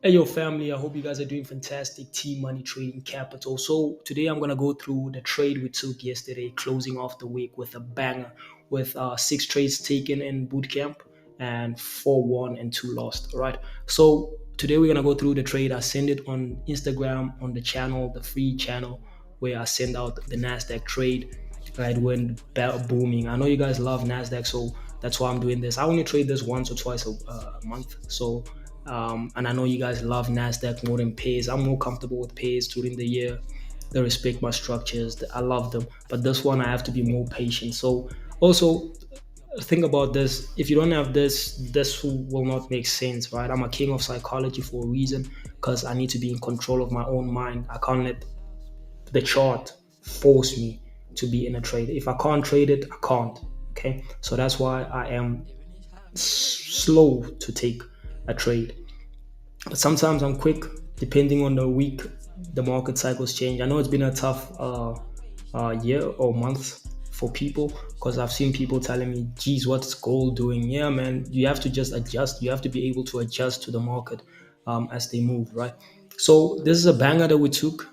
Hey, yo, family. I hope you guys are doing fantastic. Team Money Trading Capital. So, today I'm going to go through the trade we took yesterday, closing off the week with a banger with six trades taken in boot camp and four won and two lost. All right. So, today we're going to go through the trade. I send it on Instagram on the channel, the free channel where I send out the NASDAQ trade. Right when booming. I know you guys love NASDAQ, so that's why I'm doing this. I only trade this once or twice a month. So, and I know you guys love NASDAQ more than pays. I'm more comfortable with pays during the year. They respect my structures. I love them. But this one, I have to be more patient. So, also, think about this. If you don't have this will not make sense, right? I'm a king of psychology for a reason because I need to be in control of my own mind. I can't let the chart force me to be in a trade. If I can't trade it, I can't. Okay. So that's why I am slow to take a trade. But sometimes I'm quick, depending on the week. The market cycles change. I know it's been a tough year or month for people because I've seen people telling me, geez, what's gold doing? Yeah, man, you have to just adjust. You have to be able to adjust to the market as they move, right? So this is a banger that we took.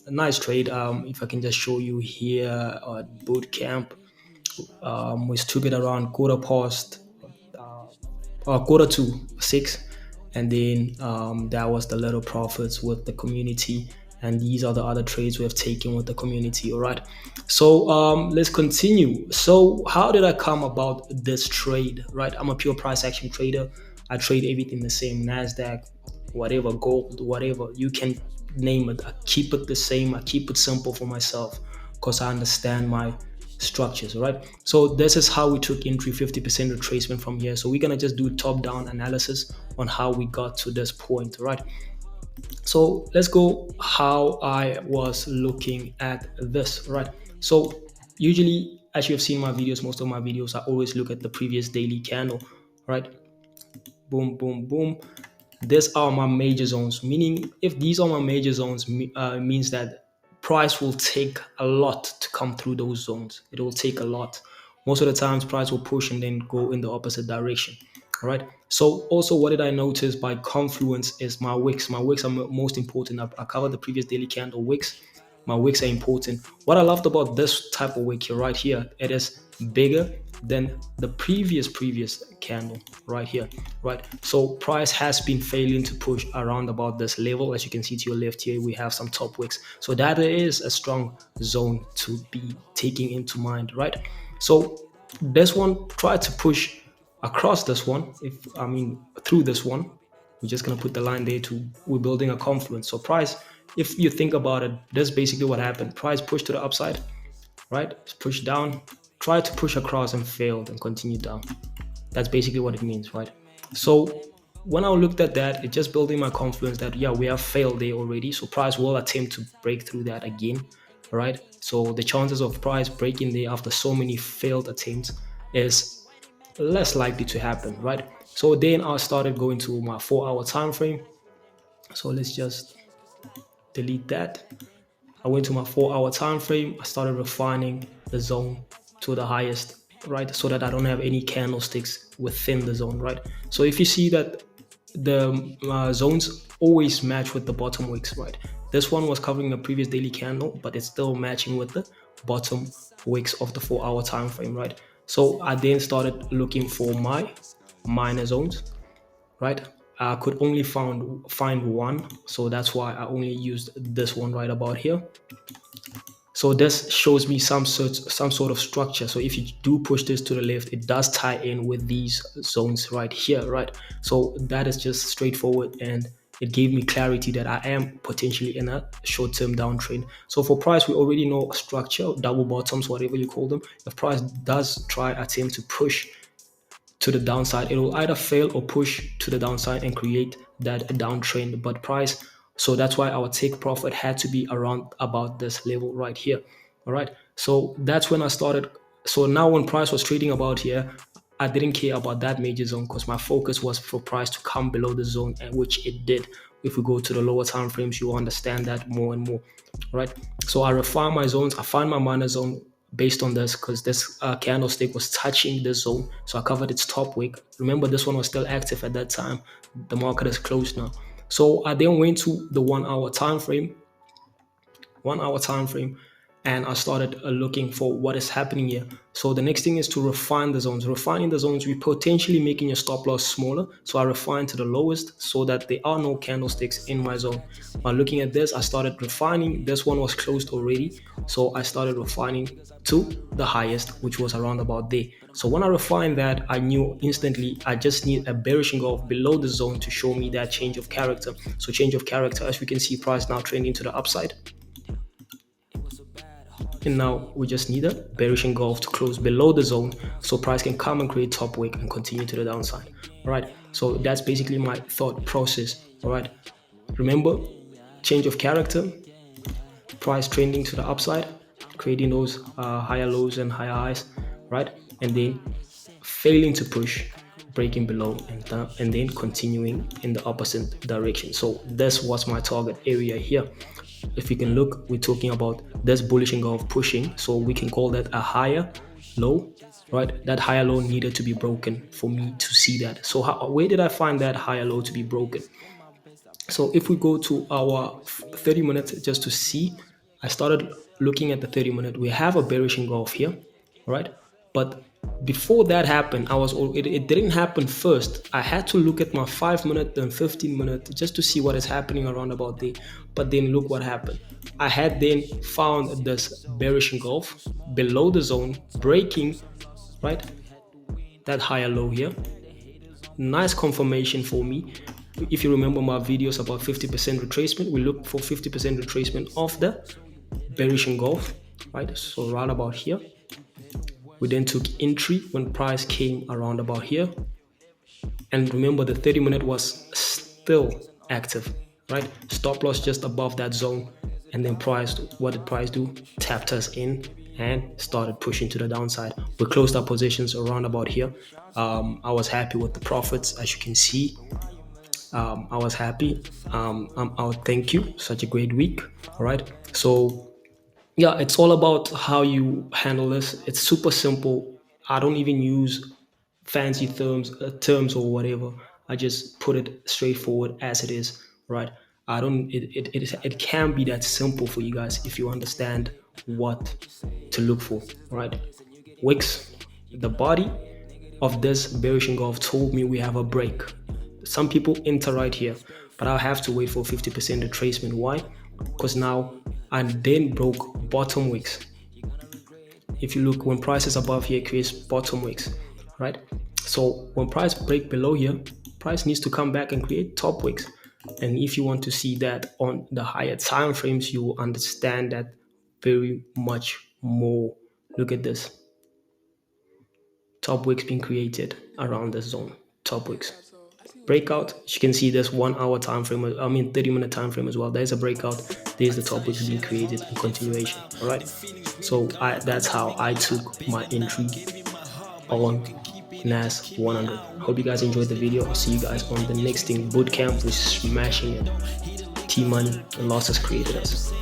A nice trade. If I can just show you here at boot camp, we took it around quarter past quarter to six, and then that was the little profits with the community, and these are the other trades we have taken with the community. All right, so let's continue. So how did I come about this trade? Right, I'm a pure price action trader. I trade everything the same, nasdaq, whatever, gold, whatever you can name it. I keep it the same. I keep it simple for myself because I understand my structures. All right, so this is how we took entry, 50% retracement from here. So we're gonna just do top down analysis on how we got to this point. All right, so let's go how I was looking at this. Right, so usually, as you have seen my videos, most of my videos, I always look at the previous daily candle. Right, boom, boom, boom. These are my major zones, meaning if these are my major zones, means that price will take a lot to come through those zones. It will take a lot. Most of the times price will push and then go in the opposite direction. All right, so also what did I notice by confluence is my wicks. My wicks are most important. I covered the previous daily candle wicks. My wicks are important. What I loved about this type of wick here, right here, it is bigger than the previous candle right here. Right, so price has been failing to push around about this level. As you can see to your left here, we have some top wicks, so that is a strong zone to be taking into mind. Right, so this one, try to push across this one. Through this one, we're just going to put the line there to, we're building a confluence. So price, if you think about it, that's basically what happened. Price pushed to the upside, right? Push down, try to push across and failed and continue down. That's basically what it means, right? So when I looked at that, it just building my confidence that, yeah, we have failed there already. So price will attempt to break through that again, right? So the chances of price breaking there after so many failed attempts is less likely to happen, right? So then I started going to my 4 hour time frame. So let's just delete that. I went to my 4 hour time frame. I started refining the zone to the highest, right? So that I don't have any candlesticks within the zone, right? So if you see that the zones always match with the bottom wicks, right? This one was covering the previous daily candle, but it's still matching with the bottom wicks of the 4 hour time frame, right? So I then started looking for my minor zones, right? I could only find one, so that's why I only used this one right about here. So this shows me some sort of structure. So if you do push this to the left, it does tie in with these zones right here, right? So that is just straightforward, and it gave me clarity that I am potentially in a short-term downtrend. So for price, we already know structure, double bottoms, whatever you call them. If price does try attempt to push to the downside, it will either fail or push to the downside and create that downtrend. But price, so that's why our take profit had to be around about this level right here. All right, so that's when I started. So now when price was trading about here, I didn't care about that major zone because my focus was for price to come below the zone, and which it did. If we go to the lower time frames, you will understand that more and more. All right, so I refine my zones. I find my minor zone based on this because this candlestick was touching this zone. So I covered its top wick. Remember, this one was still active at that time. The market is closed now. So I then went to the 1 hour time frame, 1 hour time frame, and I started looking for what is happening here. So the next thing is to refine the zones. Refining the zones, we're potentially making your stop loss smaller. So I refined to the lowest so that there are no candlesticks in my zone. By looking at this, I started refining. This one was closed already. So I started refining to the highest, which was around about there. So when I refined that, I knew instantly I just need a bearish engulf below the zone to show me that change of character. So change of character, as we can see, price now trending to the upside. And now we just need a bearish engulf to close below the zone so price can come and create top wick and continue to the downside. All right, so that's basically my thought process. All right, remember, change of character, price trending to the upside, creating those higher lows and higher highs, right? And then failing to push, breaking below, and then continuing in the opposite direction. So this was my target area here. If you can look, we're talking about this bullish engulf pushing, so we can call that a higher low, right? That higher low needed to be broken for me to see that. So where did I find that higher low to be broken? So if we go to our 30 minutes just to see, I started looking at the 30 minute. We have a bearish engulf here, right? But before that happened, it didn't happen first. I had to look at my 5 minute and 15 minute just to see what is happening around about there. But then look what happened. I had then found this bearish engulf below the zone, breaking, right, that higher low here. Nice confirmation for me. If you remember my videos about 50% retracement, we look for 50% retracement of the bearish engulf, right? So around about here. We then took entry when price came around about here. And remember, the 30 minute was still active, right? Stop loss just above that zone. And then price, what did price do? Tapped us in and started pushing to the downside. We closed our positions around about here. I was happy with the profits, as you can see. I was happy. I'm out. Thank you. Such a great week. All right. So yeah, it's all about how you handle this. It's super simple. I don't even use fancy terms or whatever. I just put it straightforward as it is, right? I don't. It can be that simple for you guys if you understand what to look for, right? Wicks, the body of this bearish engulf told me we have a break. Some people enter right here, but I'll have to wait for 50% retracement. Why? Because now I then broke bottom wicks. If you look, when price is above here, it creates bottom wicks, right? So when price break below here, price needs to come back and create top wicks. And if you want to see that on the higher time frames, you will understand that very much more. Look at this. Top wicks being created around this zone. Top wicks. Breakout, you can see this 1 hour time frame, 30 minute time frame as well. There's a breakout, there's the top wicks being created in continuation. All right, so that's how I took my entry on NAS100. Hope you guys enjoyed the video. I'll see you guys on the next thing. Bootcamp, we're smashing it. T-Money and losses created us.